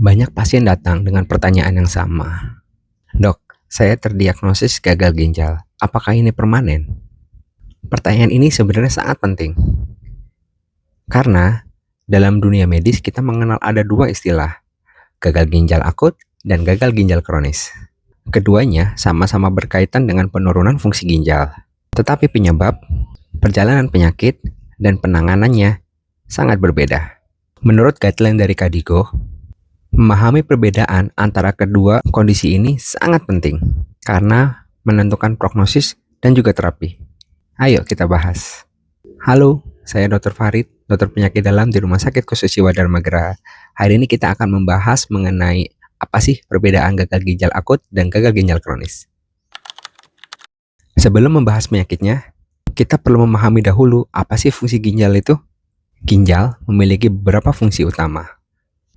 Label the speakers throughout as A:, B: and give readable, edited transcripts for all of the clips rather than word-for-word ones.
A: Banyak pasien datang dengan pertanyaan yang sama. Dok, saya terdiagnosis gagal ginjal. Apakah ini permanen? Pertanyaan ini sebenarnya sangat penting. Karena dalam dunia medis kita mengenal ada dua istilah, gagal ginjal akut dan gagal ginjal kronis. Keduanya sama-sama berkaitan dengan penurunan fungsi ginjal. Tetapi penyebab, perjalanan penyakit, dan penanganannya sangat berbeda. Menurut guideline dari KDIGO, memahami perbedaan antara kedua kondisi ini sangat penting karena menentukan prognosis dan juga terapi. Ayo kita bahas. Halo, saya Dr. Farid, dokter penyakit dalam di Rumah Sakit Khusus Jiwa Dharma Gera. Hari ini kita akan membahas mengenai apa sih perbedaan gagal ginjal akut dan gagal ginjal kronis. Sebelum membahas penyakitnya, kita perlu memahami dahulu apa sih fungsi ginjal itu. Ginjal memiliki beberapa fungsi utama.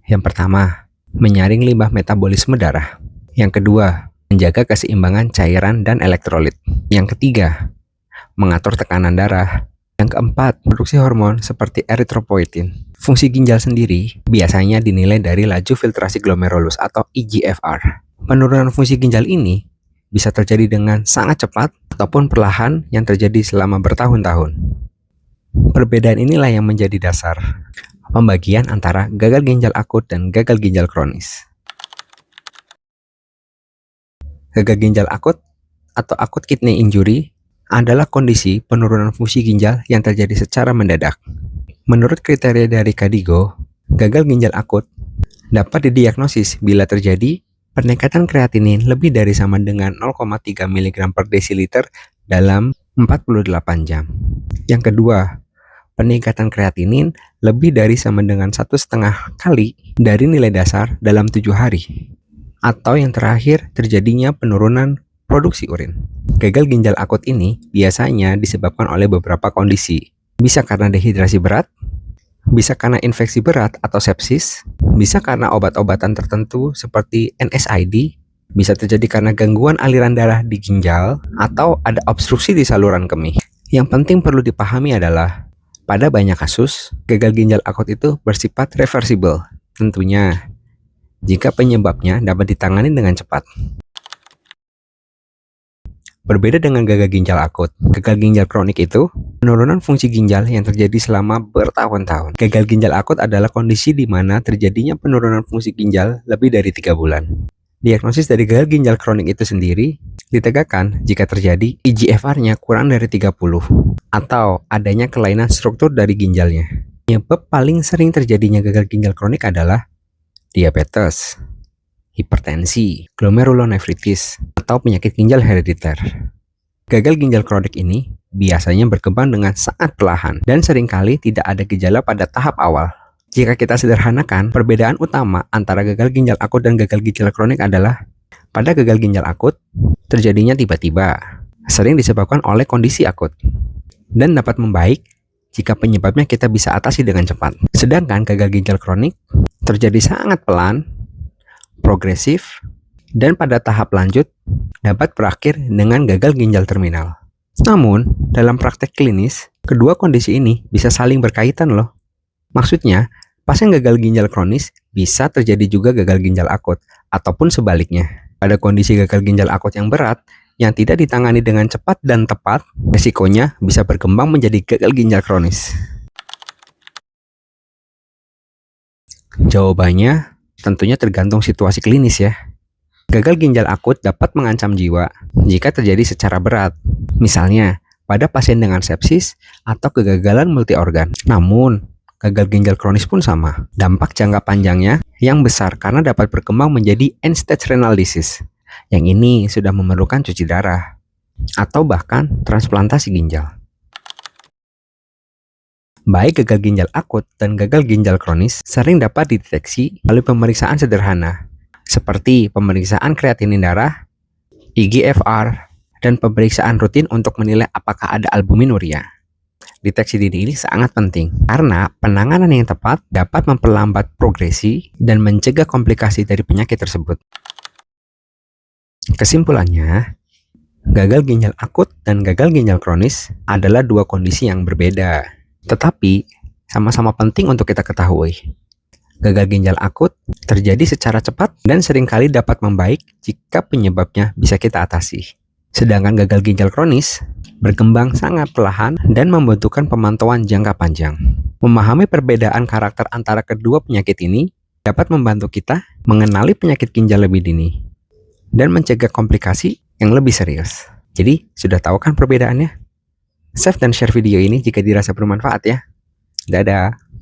A: Yang pertama, menyaring limbah metabolisme darah. Yang kedua, menjaga keseimbangan cairan dan elektrolit. Yang ketiga, mengatur tekanan darah. Yang keempat, produksi hormon seperti eritropoietin. Fungsi ginjal sendiri biasanya dinilai dari laju filtrasi glomerulus atau eGFR. Penurunan fungsi ginjal ini bisa terjadi dengan sangat cepat ataupun perlahan yang terjadi selama bertahun-tahun. Perbedaan inilah yang menjadi dasar pembagian antara gagal ginjal akut dan gagal ginjal kronis. Gagal ginjal akut atau acute kidney injury adalah kondisi penurunan fungsi ginjal yang terjadi secara mendadak. Menurut kriteria dari KDIGO, gagal ginjal akut dapat didiagnosis bila terjadi peningkatan kreatinin lebih dari sama dengan 0,3 mg per desiliter dalam 48 jam. Yang kedua, peningkatan kreatinin lebih dari sama dengan 1,5 kali dari nilai dasar dalam 7 hari. Atau yang terakhir, terjadinya penurunan produksi urin. Gagal ginjal akut ini biasanya disebabkan oleh beberapa kondisi. Bisa karena dehidrasi berat, bisa karena infeksi berat atau sepsis, bisa karena obat-obatan tertentu seperti NSAID, bisa terjadi karena gangguan aliran darah di ginjal, atau ada obstruksi di saluran kemih. Yang penting perlu dipahami adalah, pada banyak kasus, gagal ginjal akut itu bersifat reversible. Tentunya, jika penyebabnya dapat ditangani dengan cepat. Berbeda dengan gagal ginjal akut, gagal ginjal kronik itu penurunan fungsi ginjal yang terjadi selama bertahun-tahun. Gagal ginjal akut adalah kondisi di mana terjadinya penurunan fungsi ginjal lebih dari 3 bulan. Diagnosis dari gagal ginjal kronik itu sendiri ditegakkan jika terjadi eGFR-nya kurang dari 30 atau adanya kelainan struktur dari ginjalnya. Penyebab paling sering terjadinya gagal ginjal kronik adalah diabetes, hipertensi, glomerulonefritis, atau penyakit ginjal herediter. Gagal ginjal kronik ini biasanya berkembang dengan sangat perlahan dan seringkali tidak ada gejala pada tahap awal. Jika kita sederhanakan, perbedaan utama antara gagal ginjal akut dan gagal ginjal kronik adalah pada gagal ginjal akut, terjadinya tiba-tiba, sering disebabkan oleh kondisi akut, dan dapat membaik jika penyebabnya kita bisa atasi dengan cepat. Sedangkan gagal ginjal kronik terjadi sangat pelan, progresif, dan pada tahap lanjut dapat berakhir dengan gagal ginjal terminal. Namun, dalam praktek klinis, kedua kondisi ini bisa saling berkaitan loh. Maksudnya, pasien gagal ginjal kronis bisa terjadi juga gagal ginjal akut, ataupun sebaliknya. Pada kondisi gagal ginjal akut yang berat, yang tidak ditangani dengan cepat dan tepat, resikonya bisa berkembang menjadi gagal ginjal kronis. Jawabannya tentunya tergantung situasi klinis ya. Gagal ginjal akut dapat mengancam jiwa jika terjadi secara berat, misalnya pada pasien dengan sepsis atau kegagalan multiorgan. Namun, gagal ginjal kronis pun sama. Dampak jangka panjangnya yang besar karena dapat berkembang menjadi end-stage renal disease. Yang ini sudah memerlukan cuci darah atau bahkan transplantasi ginjal. Baik gagal ginjal akut dan gagal ginjal kronis sering dapat dideteksi melalui pemeriksaan sederhana, seperti pemeriksaan kreatinin darah, eGFR, dan pemeriksaan rutin untuk menilai apakah ada albuminuria. Deteksi dini ini sangat penting, karena penanganan yang tepat dapat memperlambat progresi dan mencegah komplikasi dari penyakit tersebut. Kesimpulannya, gagal ginjal akut dan gagal ginjal kronis adalah dua kondisi yang berbeda, tetapi sama-sama penting untuk kita ketahui. Gagal ginjal akut terjadi secara cepat dan seringkali dapat membaik jika penyebabnya bisa kita atasi. Sedangkan gagal ginjal kronis berkembang sangat perlahan dan membutuhkan pemantauan jangka panjang. Memahami perbedaan karakter antara kedua penyakit ini dapat membantu kita mengenali penyakit ginjal lebih dini dan mencegah komplikasi yang lebih serius. Jadi, sudah tahu kan perbedaannya? Save dan share video ini jika dirasa bermanfaat ya. Dadah!